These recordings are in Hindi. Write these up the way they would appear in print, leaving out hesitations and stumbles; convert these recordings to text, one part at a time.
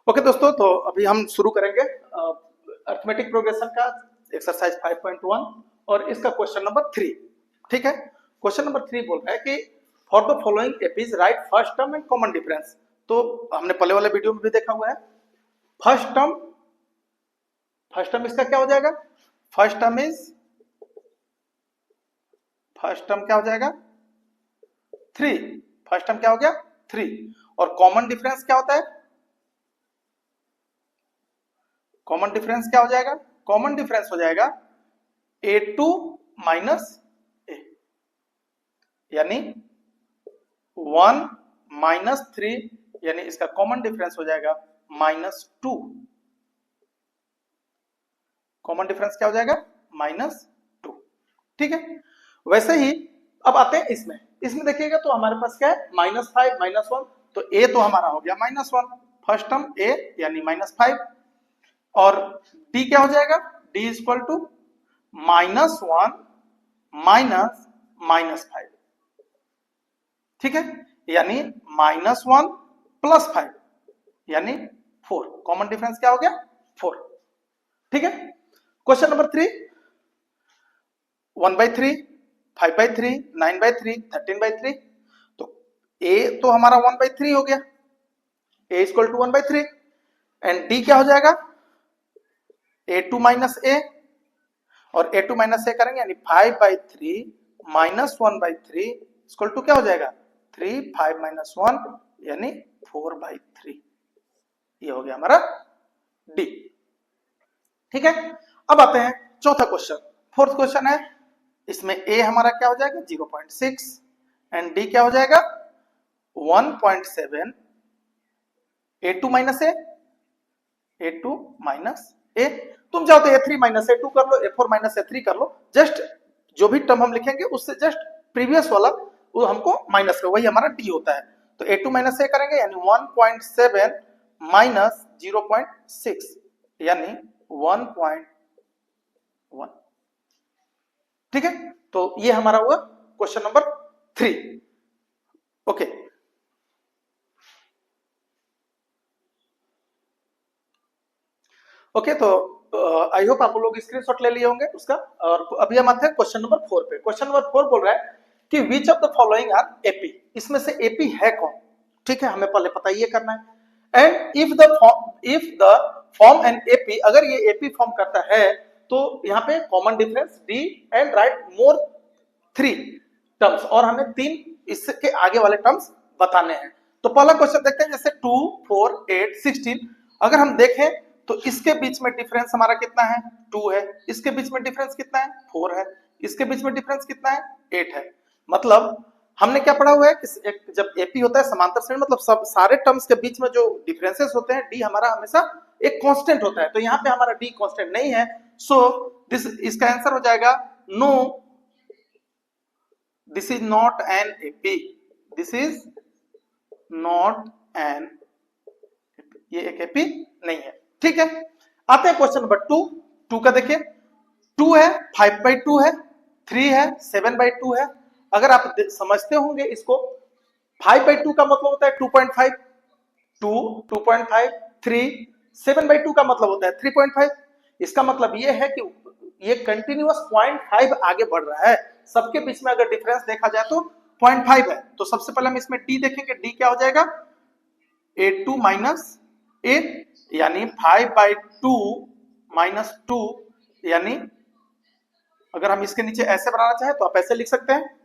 ओके दोस्तों, तो अभी हम शुरू करेंगे अर्थमेटिक प्रोग्रेशन का एक्सरसाइज 5.1 और इसका क्वेश्चन नंबर 3। ठीक है, क्वेश्चन नंबर 3 बोल रहा है कि for the following APs right first term and common difference. तो हमने पहले वाले वीडियो में भी देखा हुआ है। फर्स्ट टर्म इसका क्या हो जाएगा? फर्स्ट टर्म क्या हो जाएगा? 3। फर्स्ट टर्म क्या हो गया? 3। और कॉमन डिफरेंस क्या होता है? कॉमन डिफरेंस क्या हो जाएगा? कॉमन डिफरेंस हो जाएगा a2 माइनस ए, यानी 1 माइनस 3, यानी इसका कॉमन डिफरेंस हो जाएगा -2। कॉमन डिफरेंस क्या हो जाएगा? -2। ठीक है, वैसे ही अब आते हैं इसमें देखिएगा तो हमारे पास क्या है? -5 -1, तो a तो हमारा हो गया -1, फर्स्ट टर्म a यानी -5, और d क्या हो जाएगा? d equal to -1 minus -5। ठीक है, यानी -1 प्लस 5 यानी 4। कॉमन डिफरेंस क्या हो गया? 4। ठीक है, क्वेश्चन नंबर 3, 1/3, 5/3, 9/3, 13/3। तो a तो हमारा 1/3 हो गया, a equal to 1/3, and d क्या हो जाएगा? a2 माइनस a, और a2 माइनस a करेंगे यानी 5/3 माइनस 1/3 इक्वल टू क्या हो जाएगा? 3, 5 माइनस 1 यानी 4/3। ये हो गया हमारा d। ठीक है, अब आते हैं चौथा क्वेश्चन। फोर्थ क्वेश्चन है, इसमें a हमारा क्या हो जाएगा? 0.6, एंड d क्या हो जाएगा? 1.7। a2 माइनस a, तुम चाहो तो a3 माइनस a2 कर लो, a4 माइनस a3 कर लो। जस्ट जो भी टर्म हम लिखेंगे उससे जस्ट प्रीवियस वाला वो हमको माइनस का, वही हमारा d होता है। तो a2 माइनस a करेंगे यानी 1.7 माइनस 0.6 यानी 1.1। ठीक है, तो ये हमारा हुआ क्वेश्चन नंबर 3। ओके, ओके, तो आई होप आप लोग स्क्रीनशॉट ले लिए होंगे उसका। और अभी हम आते हैं क्वेश्चन नंबर 4 पे। क्वेश्चन नंबर 4 बोल रहा है कि which of the following are AP. इसमें से एपी है कौन? ठीक है, हमें पहले पता ये करना है। And if the form an AP, अगर ये एपी फॉर्म करता है तो यहाँ पे common difference D and right more 3 terms, और हमें 3 इसके आगे वाले टर्म्स बताने हैं। तो पहला क्वेश्चन देखते हैं, जैसे 2, 4, 8, 16। अगर हम देखें तो इसके बीच में डिफरेंस हमारा कितना है? 2 है। इसके बीच में डिफरेंस कितना है? 4 है। इसके बीच में डिफरेंस कितना है? 8 है। मतलब हमने क्या पढ़ा हुआ है कि जब एपी होता है समांतर श्रेणी, मतलब सब सारे टर्म्स के बीच में जो डिफरेंसेस होते हैं डी हमारा हमेशा एक कांस्टेंट होता है। तो यहाँ पे हमारा डी कांस्टेंट नहीं है, सो दिस इसका आंसर हो जाएगा no, this is not an AP, this is not an, ये एक एपी नहीं है। ठीक है, आते हैं क्वेश्चन नंबर 2। 2 का देखिए, 2 है, 5/2 है, 3 है, 7/2 है। अगर आप समझते होंगे इसको, 5/2 का मतलब होता है 2.5, 2, 2.5, 3, 7/2 का मतलब होता है 3.5। इसका मतलब ये है कि ये कंटिन्यूअस 0.5 आगे बढ़ रहा है। सबके बीच में अगर डिफरेंस देखा जाए तो 0.5 है। तो सबसे पहले हम इसमें डी देखेंगे, डी क्या हो जाएगा? a2 माइनस a, यानी 5/2 माइनस 2, यानी अगर हम इसके नीचे ऐसे बनाना चाहे तो आप ऐसे लिख सकते हैं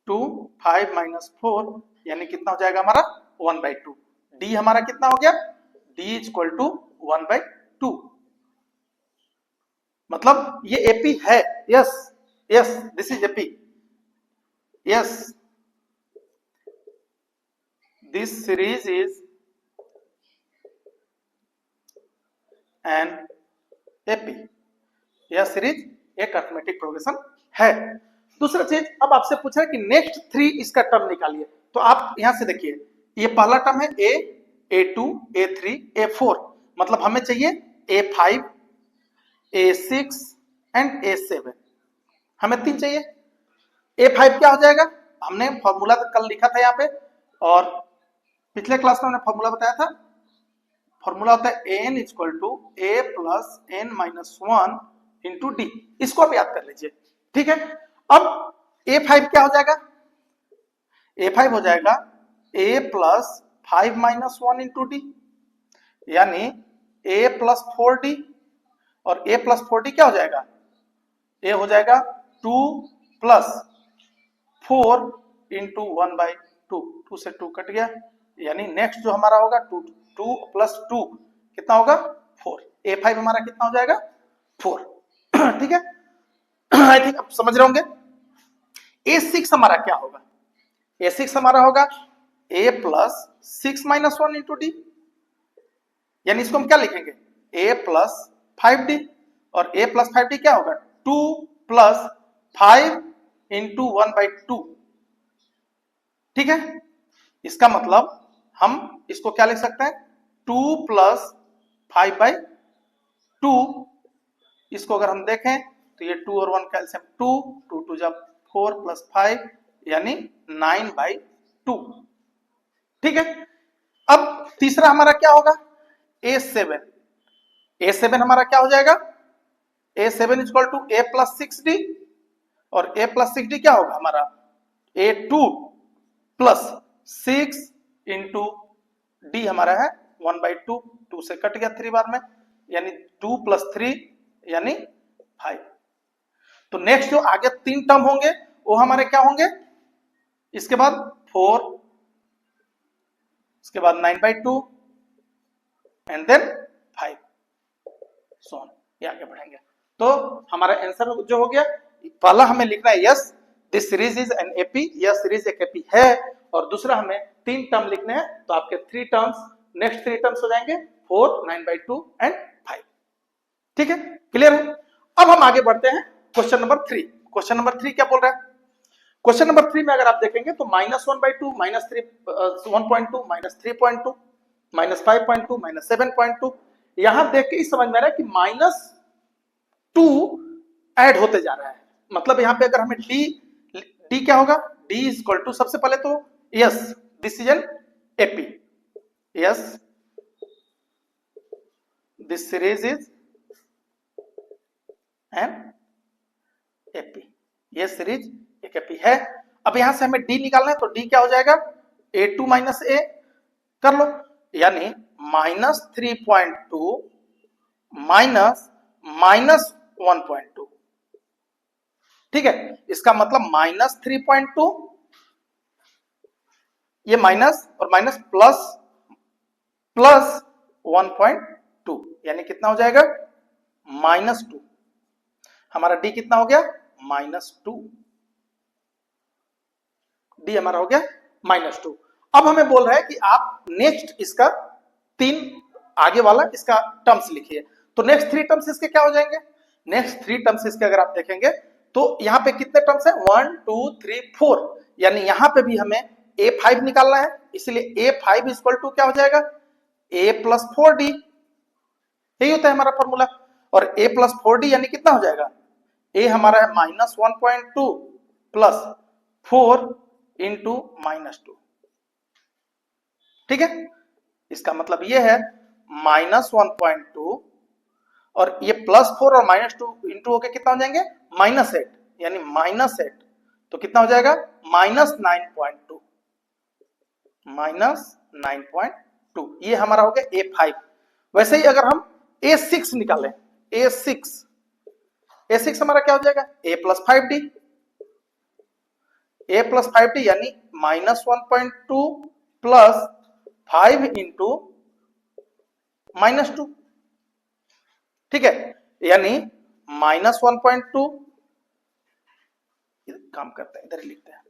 2, 5 माइनस 4, यानी कितना हो जाएगा हमारा? 1/2। डी हमारा कितना हो गया? D equal to 1/2। मतलब ये एपी है। Yes, yes, this is AP. Yes, this series is an AP. यह सीरीज एक अर्थमेटिक प्रोग्रेशन है। दूसरा चीज, अब आपसे पूछा है कि नेक्स्ट 3 इसका टर्म निकालिए। तो आप यहां से देखिए, ये पहला टर्म है a, a2, a3, a4, मतलब हमें चाहिए a5, a6 एंड a7। हमें 3 चाहिए। a5 क्या हो जाएगा? हमने फॉर्मूला कल लिखा था यहाँ पे, और पिछले क्लास में हमने फॉर्मूला बताया था फॉर्मूला होता है n equal to a plus n minus 1 into d. इसको आप याद कर लीजिए, ठीक है। अब a5 क्या हो जाएगा, a5 हो जाएगा a plus 5 minus 1 into D, यानी a प्लस 4d, और a प्लस 4d क्या हो जाएगा, a हो जाएगा 2 प्लस 4 इंटू 1/2, 2 से 2 कट गया, यानी नेक्स्ट जो हमारा होगा 2 प्लस 2 कितना होगा 4। a5 हमारा कितना हो जाएगा 4, ठीक है। आई थिंक आप समझ रहे होंगे। a6 हमारा क्या होगा, a6 हमारा होगा a plus 6 minus 1 into D, यानी इसको हम क्या लिखेंगे a प्लस 5d, और a प्लस 5d क्या होगा 2 प्लस 5 इंटू 1/2, ठीक है। इसका मतलब हम इसको क्या लिख सकते हैं 2 प्लस 5/2। इसको अगर हम देखें तो ये 2 और 1 कैल्सियम 2, 2 2 जब 4 प्लस 5 यानी 9/2, ठीक है। अब तीसरा हमारा क्या होगा a7, a7 हमारा क्या हो जाएगा a7 equal to a plus 6d, और a प्लस 6d क्या होगा हमारा a2 प्लस 6 इंटू डी हमारा है 1/2, 2 से कट गया 3 बार में, यानी 2 प्लस 3 यानी 5। तो नेक्स्ट जो आगे 3 टर्म होंगे वो हमारे क्या होंगे, इसके बाद 4, इसके बाद 9/2 एंड देन 5, सो ऑन, ये आगे बढ़ेंगे। तो हमारा आंसर जो हो गया, पहला हमें लिखना है yes this series is an AP, यह सीरीज एक एपी है, और दूसरा हमें 3 टर्म लिखने हैं, तो आपके 3 टर्म्स नेक्स्ट 3 टर्म्स हो जाएंगे 4, 9/2 एंड 5, ठीक है, क्लियर है। अब हम आगे बढ़ते हैं क्वेश्चन नंबर 3। क्वेश्चन नंबर 3 क्या बोल रहा है, क्वेश्चन नंबर 3 में अगर आप देखेंगे तो -1/2, -1.2, -3.2, -5.2, -7.2, यहां देख के ही समझ में आ रहा है कि -2 ऐड होते जा रहा है। मतलब यहां पे अगर हमें डी क्या होगा, डी इज इक्वल टू, सबसे पहले तो yes this is an AP, yes this series is an AP, ये सीरीज एक एपी है। अब यहां से हमें डी निकालना है, तो डी क्या हो जाएगा a2 माइनस ए कर लो, यानी -3.2 माइनस -1.2, ठीक है। इसका मतलब -3.2, ये माइनस और माइनस प्लस 1.2, यानी कितना हो जाएगा -2। हमारा डी कितना हो गया -2, डी हमारा हो गया -2। अब हमें बोल रहा है कि आप नेक्स्ट इसका 3 आगे वाला इसका टर्म्स लिखिए। तो नेक्स्ट 3 टर्म्स इसके क्या हो जाएंगे, नेक्स्ट 3 टर्म्स इसके अगर आप देखेंगे तो यहां पे कितने टर्म्स है 1 2 3 4, यानी यहां पे भी हमें a5 निकालना है, इसलिए a5 इक्वल टू क्या हो जाएगा a प्लस 4d, यही होता है हमारा फॉर्मूला। और a प्लस 4d यानी कितना हो जाएगा, a हमारा है -1.2 प्लस 4 इंटू -2, ठीक है। इसका मतलब ये है -1.2 और ये +4 और -2 इंटू होके कितना हो जाएंगे -8, यानी -8, तो कितना हो जाएगा -9.2, -9.2, ये हमारा हो गया a5। वैसे ही अगर हम a6 निकालें, a6 हमारा क्या हो जाएगा a plus 5d, a plus 5d यानी -1.2 प्लस 5 इंटू -2, ठीक है, यानी -1.2, काम करते हैं इधर ही लिखते हैं,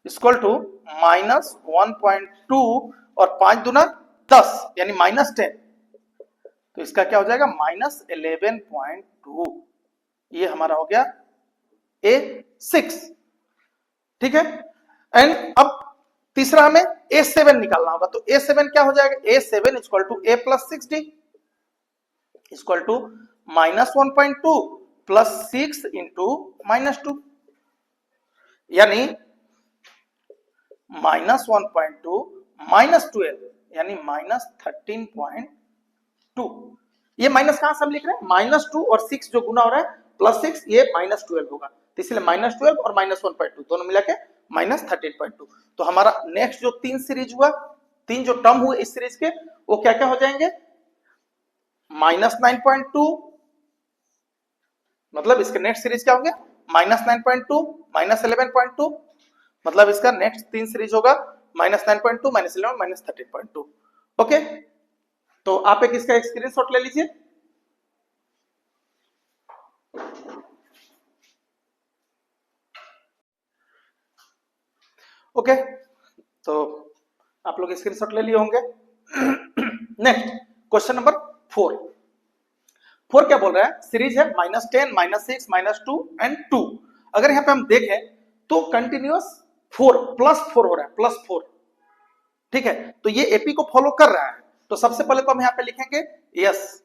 इक्वल टू -1.2 और 5 दूना 10 यानी -10, तो इसका क्या हो जाएगा -11.2, ये हमारा हो गया a6, ठीक है। एंड अब तीसरा हमें a7 निकालना होगा, तो a7 क्या हो जाएगा a7 equal to a plus 6d equal to -1.2 plus 6 into -2, यानी -1.2 -12 यानी -13.2। ये माइनस कहां से हम लिख रहे हैं, -2 और 6 जो गुना हो रहा है +6, ये -12 होगा, तो इसलिए -12 और -1.2 दोनों मिला के -13.2। तो हमारा नेक्स्ट जो 3 सीरीज हुआ, 3 जो टर्म हुए इस सीरीज के, वो क्या क्या हो जाएंगे, -9.2, मतलब इसके नेक्स्ट सीरीज क्या होंगे, -9.2, -11.2, मतलब इसका नेक्स्ट 3 सीरीज होगा -9.2, -11, -13.2। ओके, तो आप एक इसका स्क्रीनशॉट ले लीजिए। ओके, तो आप लोग स्क्रीनशॉट ले लिए होंगे। नेक्स्ट क्वेश्चन नंबर 4 क्या बोल रहा है, सीरीज है -10, -6, -2 एंड 2। अगर यहां पे हम देखें तो कंटिन्यूअस 4 +4 हो रहा है, +4, ठीक है, तो ये एपी को फॉलो कर रहा है। तो सबसे पहले तो हम यहां पे लिखेंगे yes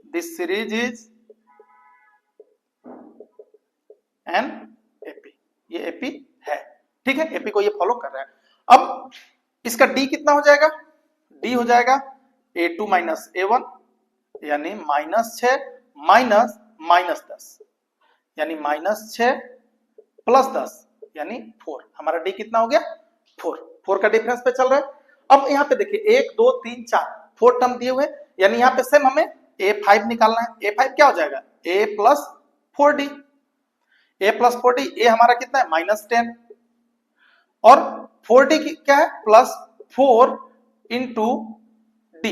this series is an AP, ये एपी है, ठीक है, एपी को ये फॉलो कर रहा है। अब इसका डी कितना हो जाएगा, डी हो जाएगा a2 - a1 यानी -6 -10 यानी -6 + 10 यानी 4। हमारा डी कितना हो गया, 4 का डिफरेंस पे चल रहा है। अब यहाँ पे देखिए 1 2 3 4 4 टर्म दिए हुए, यानी यहाँ पे सेम हमें a5 निकालना है। a5 क्या हो जाएगा, a + 4d, a + 4d, a हमारा कितना है -10 और 4d क्या है +4 × d,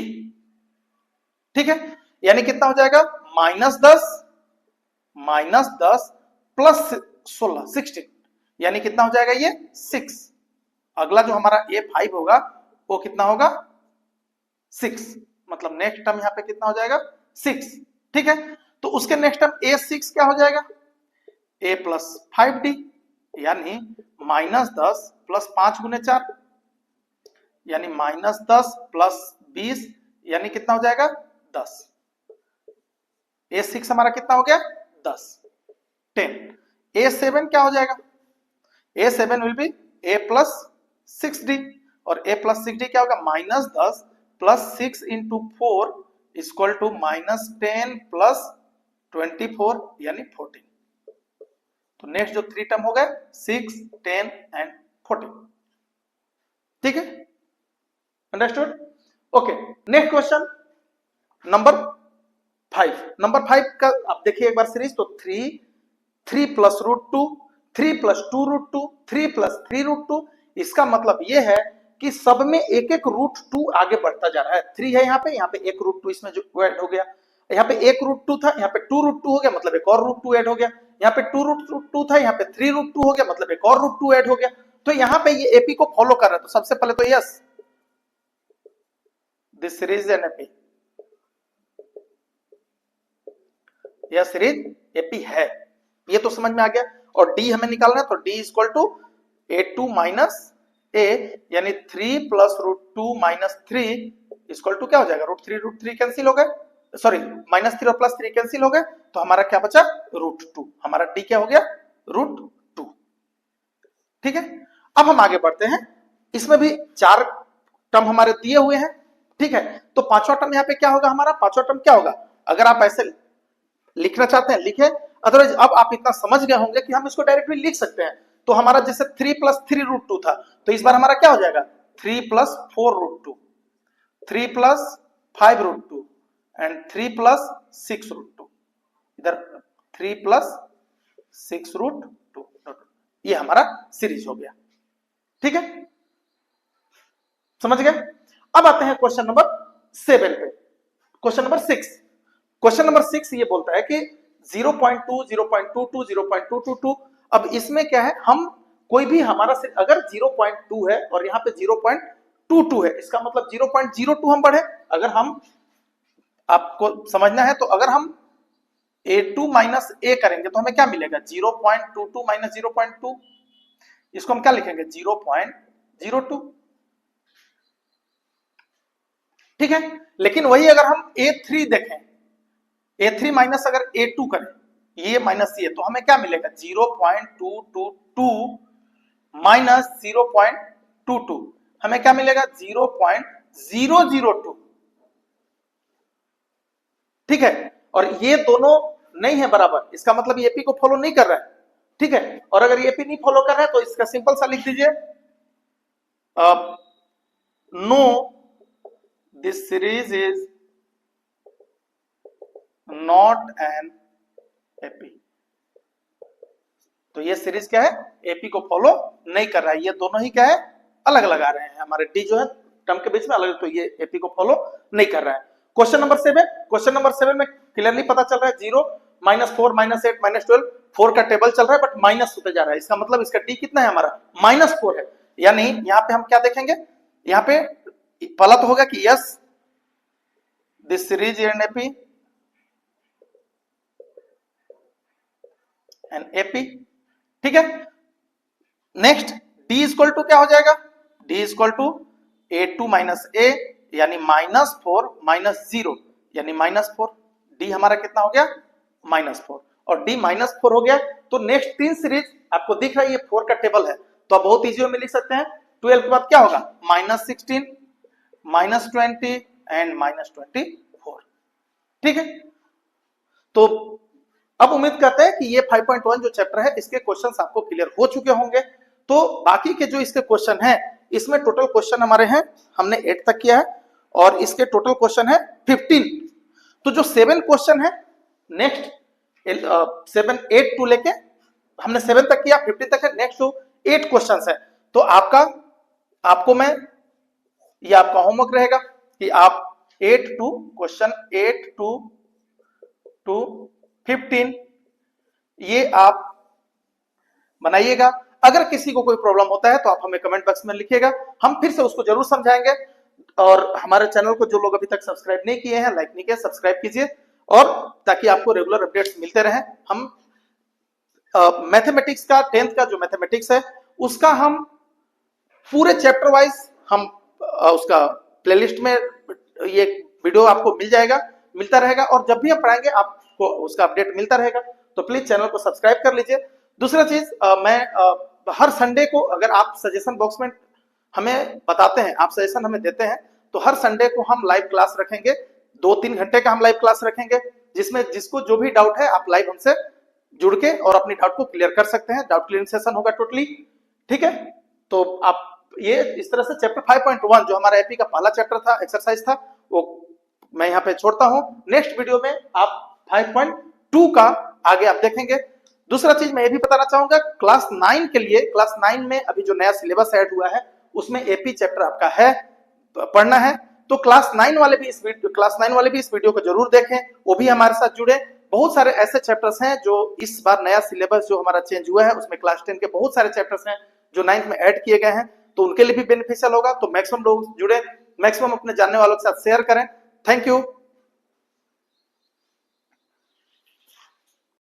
ठीक है, यानी कितना हो जाएगा -10 + 16 16, यानी कितना हो जाएगा ये 6। अगला जो हमारा a5 होगा वो कितना होगा 6, मतलब नेक्स्ट टर्म यहाँ पे कितना हो जाएगा 6, ठीक है। तो उसके नेक्स्ट टर्म a6 क्या हो जाएगा, a + 5d यानी -10 + 5 × 4 यानी -10 + 20 यानी कितना हो जाएगा 10। a6 हमारा कितना हो गया 10 10। a7 क्या हो जाएगा, a7 will be a + 6d और a + 6d क्या होगा -10 + 6 × 4 = -10 + 24 यानी 14। तो नेक्स्ट जो 3 टर्म हो गए 6 10 एंड 14, ठीक है, understood. Okay, next question number 5 का आप देखिए एक बार सीरीज, तो 3 + √2 3 + 2√2 3 + 3√2, इसका मतलब ये है कि सब में एक एक √2 आगे बढ़ता जा रहा है। 3 है यहाँ पे एक √2 इसमें जो ऐड हो गया, यहाँ पे एक √2 था, यहाँ पे 2√2 हो गया, मतलब एक और √2 ऐड हो गया, यहाँ पे 2√2 था, यहाँ पे 3√2 हो गया, मतलब एक और √2 ऐड हो गया। तो यहाँ पे ये एपी को फॉलो कर रहा है। तो सबसे पहले तो yes this series is an AP, यह सीरीज एपी है, ये तो समझ में आ गया। और डी हमें निकालना है, तो डी = a2 - a यानी 3 + √2 - 3 = क्या हो जाएगा, √3 कैंसिल हो गए, सॉरी -3 और +3 कैंसिल हो गए, तो हमारा क्या बचा √2। हमारा डी क्या हो गया √2, ठीक है। अब हम आगे बढ़ते हैं, इसमें भी 4 टर्म हमारे दिए हुए हैं, ठीक है। तो पांचवा टर्म यहाँ पे क्या होगा, हमारा पांचवा टर्म क्या होगा, अगर आप ऐसे लिखना चाहते हैं लिखे, अदरवाइज अब आप इतना समझ गए होंगे कि हम इसको डायरेक्टली लिख सकते हैं। तो हमारा जैसे 3 + 3√2 था, तो इस बार हमारा क्या हो जाएगा 3 + 4√2 3 + 5√2 एंड 3 + 6√2, इधर 3 + 6√2, ये हमारा सीरीज हो गया, ठीक है, समझ गए। अब आते हैं क्वेश्चन नंबर 7 पे। क्वेश्चन नंबर 6 ये बोलता है कि 0.2 0.22 0.222। अब इसमें क्या है, हम कोई भी हमारा अगर 0.2 है और यहाँ पे 0.22 है, इसका मतलब 0.02 हम बढ़े। अगर हम आपको समझना है तो अगर हम a2 - a करेंगे तो हमें क्या मिलेगा 0.22 - 0.2, इसको हम क्या लिखेंगे 0.02, ठीक है। लेकिन वही अगर हम a3 देखें, a3 माइनस अगर a2 करें, ये माइनस ये, तो हमें क्या मिलेगा 0.222 - 0.22, हमें क्या मिलेगा 0.002। ठीक है, और ये दोनों नहीं है बराबर, इसका मतलब एपी को फॉलो नहीं कर रहा है। ठीक है, और अगर एपी नहीं फॉलो कर रहा है तो इसका सिंपल सा लिख दीजिए, no this series is not an AP. तो ये सीरीज क्या है, एपी को फॉलो नहीं कर रहा है। ये दोनों ही क्या है, अलग अलग आ रहे हैं, हमारे डी जो है टर्म के बीच में अलग, तो ये एपी को फॉलो नहीं कर रहा है। क्वेश्चन नंबर 7, क्वेश्चन नंबर 7 में क्लियरली पता चल रहा है 0, -4, -8, -12, 4 का टेबल चल रहा है बट माइनस होते जा रहा है। इसका मतलब इसका डी कितना है हमारा, -4 है। यानी यहाँ पे हम क्या देखेंगे, यहाँ पे पहला तो होगा कि yes this series an AP an AP. ठीक है, नेक्स्ट डी इक्वल टू क्या हो जाएगा, D equal to a2 - a यानी -4 - 0 यानी -4। डी हमारा कितना हो गया, -4, और डी -4 हो गया। तो नेक्स्ट 3 सीरीज आपको दिख रहा है, ये 4 का टेबल है, तो आप बहुत इजी में लिख सकते हैं। 12 के बाद क्या होगा, -16, -20 एंड -24। ठीक है, तो अब उम्मीद करते हैं कि ये 5.1 जो चैप्टर है इसके क्वेश्चंस आपको क्लियर हो चुके होंगे। तो बाकी के जो इसके क्वेश्चन हैं, इसमें टोटल क्वेश्चन हमारे हैं, हमने 8 तक किया है और इसके टोटल क्वेश्चन है 15। तो जो 7 क्वेश्चन है नेक्स्ट 7, 8 टू लेके हमने 7 तक किया, 15 तक है, नेक्स्ट जो 8 क्वेश्चन है। तो आपको मैं ये आपका होमवर्क रहेगा कि आप 8 टू क्वेश्चन 8 टू 15 ये आप बनाइएगा। अगर किसी को कोई प्रॉब्लम होता है तो आप हमें कमेंट बॉक्स में लिखिएगा, हम फिर से उसको जरूर समझाएंगे। और हमारे चैनल को जो लोग अभी तक सब्सक्राइब नहीं किए हैं, लाइक नहीं किया, सब्सक्राइब कीजिए, और ताकि आपको रेगुलर अपडेट्स मिलते रहें। हम मैथमेटिक्स का 10th का जो मैथमेटिक्स है उसका हम पूरे चैप्टर वाइज हम उसका प्लेलिस्ट में ये वीडियो आपको मिलता रहेगा, और जब भी हम पढ़ाएंगे आपको उसका अपडेट मिलता रहेगा। तो प्लीज चैनल को सब्सक्राइब कर लीजिए। दूसरा चीज, मैं हर संडे को, अगर आप सजेशन बॉक्स में हमें बताते हैं, आप सजेशन हमें देते हैं, तो हर संडे को हम लाइव क्लास रखेंगे, 2-3 घंटे का हम लाइव क्लास रखेंगे, जिसमें जिसको जो भी डाउट है आप लाइव हमसे जुड़ के और अपनी डाउट को क्लियर कर सकते हैं। डाउट क्लियरिंग सेशन होगा टोटली। ठीक है, तो आप ये इस तरह से चैप्टर 5.1 जो हमारा एपी का पहला चैप्टर था, एक्सरसाइज था, वो मैं यहाँ पे छोड़ता हूँ। नेक्स्ट वीडियो में आप 5.2 का आगे आप देखेंगे। दूसरा चीज मैं ये भी बताना चाहूंगा, क्लास 9 के लिए, क्लास 9 में अभी जो नया सिलेबस ऐड हुआ है उसमें एपी चैप्टर आपका है, पढ़ना है। तो क्लास 9 वाले भी इस वीडियो को जरूर देखें, वो भी हमारे साथ जुड़े। बहुत सारे ऐसे चैप्टर्स हैं जो इस बार नया सिलेबस जो हमारा चेंज हुआ है उसमें क्लास 10 के बहुत सारे चैप्टर्स हैं जो 9th में ऐड किए गए हैं, तो उनके लिए भी बेनिफिशियल होगा। तो मैक्सिमम लोग जुड़े, मैक्सिमम अपने जानने वालों के साथ शेयर करें। Thank you.